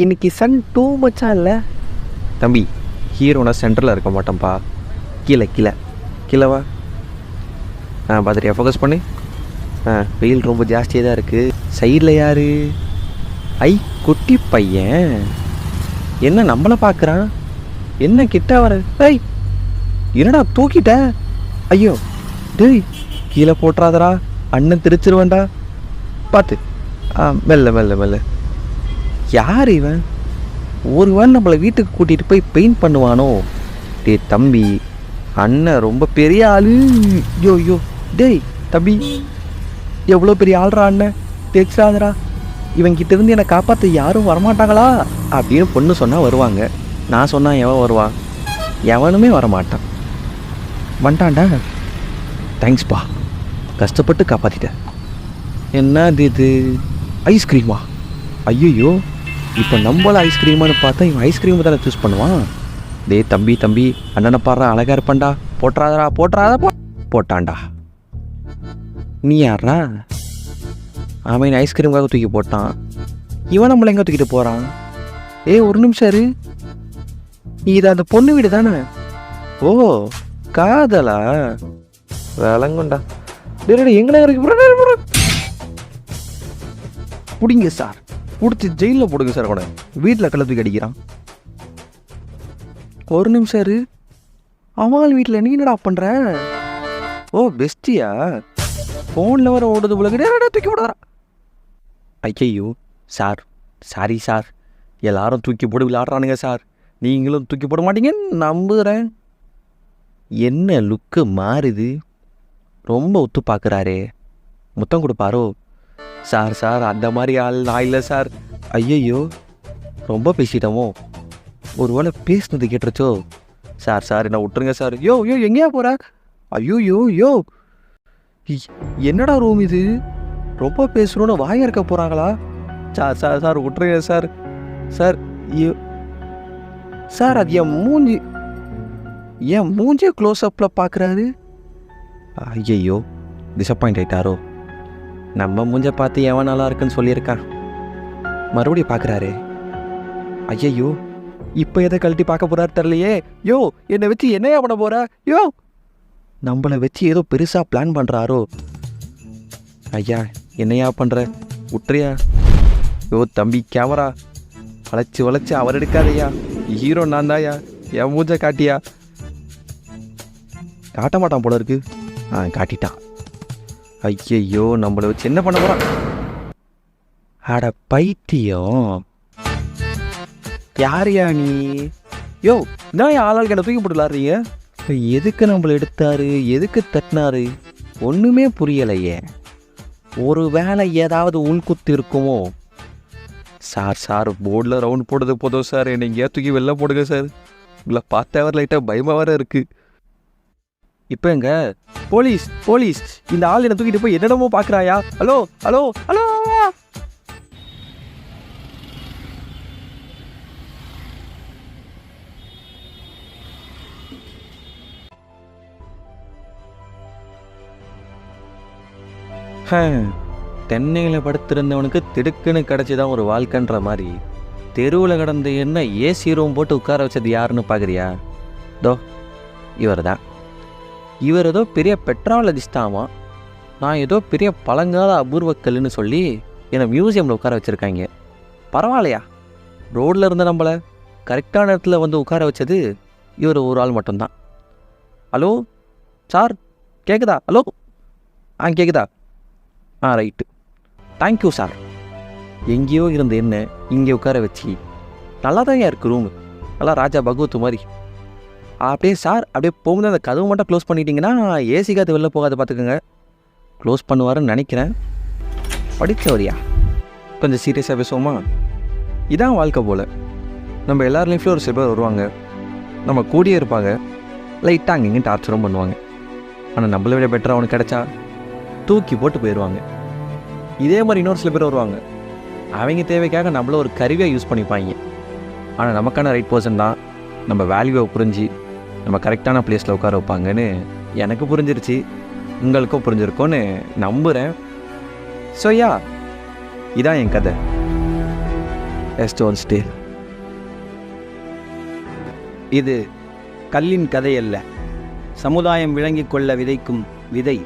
இன்னைக்கு Sun two மச்சா இல்லை தம்பி. ஹீரோனா சென்டரில் இருக்க மாட்டோம்ப்பா. கீழே கீழே கீழேவா. பார்த்துட்டியா? ஃபோக்கஸ் பண்ணு. வெயில் ரொம்ப ஜாஸ்தியாக தான் இருக்குது. சைடில் யார்? ஐ, குட்டி பையன் என்ன நம்மளை பார்க்குறான்? என்ன கிட்ட வர? ஐய், என்னடா தூக்கிட்ட? ஐயோ டேய், கீழே போட்டுறாதரா, அண்ணன் திருச்சிருவேண்டா. பார்த்து. மெல்ல மெல்ல மெல்ல. யார் இவன்? ஒருவேளை நம்மளை வீட்டுக்கு கூட்டிகிட்டு போய் பெயிண்ட் பண்ணுவானோ? டே தம்பி, அண்ணன் ரொம்ப பெரிய ஆளு. யோ யோ டேய் தம்பி, எவ்வளோ பெரிய ஆள்றா அண்ணன், தேக்ஸாதரா. இவங்கிட்ட இருந்து என்னை காப்பாற்ற யாரும் வரமாட்டாங்களா அப்படின்னு பொண்ணு சொன்னால் வருவாங்க. நான் சொன்னால் எவன் வருவான்? எவனுமே வரமாட்டான். வந்துட்டான்டா. தேங்க்ஸ்ப்பா, கஷ்டப்பட்டு காப்பாற்றிட்டேன். என்னது இது? ஐஸ்கிரீமா? ஐயோ, இப்போ நம்மள ஐஸ்கிரீமானு பார்த்தா இவன் ஐஸ்கிரீமு தானே சூஸ் பண்ணுவான். டே தம்பி தம்பி, அண்ணனை பாடுறா, அழகா இருப்பான்டா, போட்டுறாதரா போட்டுறாத. போட்டான்டா. நீ யாரா? அவன் ஐஸ்கிரீமுக்காக தூக்கி போட்டான். இவன் நம்மளை எங்கே தூக்கிட்டு போகிறான்? ஒரு நிமிஷம் இரு. இது அந்த பொண்ணு வீடு தானே? ஓ, காதலா? விளங்குண்டா. எங்கே இருக்கு? பிடிங்க சார், பிடிச்சி ஜெயிலில் போடுங்க சார். கூட வீட்டில் கள்ள தூக்கி அடிக்கிறான். ஒரு நிமிஷம் இரு. அவன் வீட்டில் நீ என்னடா பண்ணுற? ஓ, பெஸ்டியா? ஃபோனில் வர ஓடுது போல தூக்கி போடுறா. ஐயோ சார், சாரி சார், எல்லாரும் தூக்கி போட்டு விளையாடுறானுங்க சார், நீங்களும் தூக்கி போட மாட்டீங்கன்னு நம்புகிறேன். என்ன லுக்கு மாறுது? ரொம்ப ஒத்து பார்க்குறாரே. முத்தம் கொடுப்பாரோ? சார் சார், அந்த மாதிரி ஆள் நான் இல்லை சார். ஐயையோ, ரொம்ப பேசிட்டோமோ? ஒரு வேளை பேசுனது கேட்டுருச்சோ? சார் சார், என்ன விட்டுருங்க சார். யோ யோ, எங்கேயா போகிற? ஐயோ யோ யோ, என்னடா ரூம் இது? ரொம்ப பேசணும்னு வாய இருக்க போகிறாங்களா? சார் சார் சார், விட்டுருங்க சார். சார் சார், அது என் மூஞ்சி க்ளோஸ்அப்பில் பார்க்குறாரு. ஐயையோ, டிசப்பாயிண்ட் ஆயிட்டாரோ? நம்ம மூஞ்ச பார்த்து எவன் நல்லா இருக்குன்னு சொல்லியிருக்கான், மறுபடியும் பார்க்குறாரு. ஐயையோ, இப்போ எதை கழட்டி பார்க்க போகிறாரு தெரியலையே. யோ, என்னை வச்சு என்னையா பண்ண போகிற? யோ, நம்மளை வச்சு ஏதோ பெருசாக பிளான் பண்ணுறாரோ? ஐயா, என்னையா பண்ணுற? விட்டுறியா? யோ தம்பி, கேமரா வளைச்சு அவர் எடுக்காதையா. ஹீரோ நான் தாயா, என் மூஞ்ச காட்டியா. காட்ட மாட்டான் போல இருக்கு. காட்டிட்டான். ஐயையோ, நம்மளை வச்சு என்ன பண்ண போகிறான்? அட பைத்தியம், யாரையா நீ? யோ, இதான் ஆளாள் கிட்ட தூக்கி போட்டு விளாட்றீங்க. எதுக்கு நம்மளை எடுத்தாரு, எதுக்கு தட்டினாரு, ஒன்றுமே புரியலையே. ஒரு வேளை ஏதாவது உள்குத்து இருக்குமோ? சார் சார், போர்டில் ரவுண்ட் போடுறது போதும் சார், என்னை எங்கேயா தூக்கி வெளில போடுங்க சார். உங்களை பார்த்தா வர லைட்டாக பயமாக வர இருக்குது. இப்போ எங்க போலீஸ்? போலீஸ், இந்த ஆள் என்னை தூக்கிட்டு போய் என்னடமோ பார்க்குறாயா? Hello hello hello. தென்னையில் படுத்திருந்தவனுக்கு திடுக்குன்னு கிடச்சிதான் ஒரு வாழ்க்கைன்ற மாதிரி தெருவில் கிடந்த என்ன ஏசி ரூம் போட்டு உட்கார வச்சது யாருன்னு பார்க்குறியா? தோ இவர் தான். இவர் ஏதோ பெரிய பெட்ராலஜிஸ்டாமா, நான் ஏதோ பெரிய பழங்கால அபூர்வக்கல்னு சொல்லி என்னை மியூசியமில் உட்கார வச்சுருக்காங்க. பரவாயில்லையா? ரோடில் இருந்த நம்மளை கரெக்டான இடத்துல வந்து உட்கார வச்சது இவர் ஒரு ஆள் மட்டும்தான். ஹலோ சார், கேட்குதா? ஹலோ, கேட்குதா? Right, thank you sir. எங்கேயோ இருந்த என்ன இங்கே உட்கார வச்சு நல்லா தான் இருக்குது ரூமு, நல்லா ராஜா பகவத் மாதிரி. அப்படியே சார், அப்படியே போகும்போது அந்த கதவு மட்டும் க்ளோஸ் பண்ணிட்டீங்கன்னா ஏசி காற்று வெளில போகாத பார்த்துக்கோங்க. க்ளோஸ் பண்ணுவாருன்னு நினைக்கிறேன். படித்தவரியா? கொஞ்சம் சீரியஸாக பேசுவோமா? இதான் வாழ்க்கை போல். நம்ம எல்லார் லைஃப்லையும் ஒரு சில பேர் வருவாங்க, நம்ம கூடியே இருப்பாங்க, லைட்டாக அங்கேயும் டார்ச்சரும் பண்ணுவாங்க. ஆனால் நம்மளை விட பெட்டராக அவனுக்கு கிடச்சா தூக்கி போட்டு போயிடுவாங்க. இதே மாதிரி இன்னொரு சில பேர் வருவாங்க, அவங்க தேவைக்காக நம்மள ஒரு கருவியாக யூஸ் பண்ணிப்பாங்க. ஆனால் நமக்கான ரைட் பர்சன் தான் நம்ம வேல்யூவை புரிஞ்சு நம்ம கரெக்டான பிளேஸில் உட்கார வைப்பாங்கன்னு எனக்கு புரிஞ்சிருச்சு. உங்களுக்கும் புரிஞ்சிருக்கோன்னு நம்புகிறேன். ஸோ யா, இதான் என் கதை. Stone's tale. இது கல்லின் கதை அல்ல, சமுதாயம் விளங்கிக் கொள்ள விதைக்கும் விதை.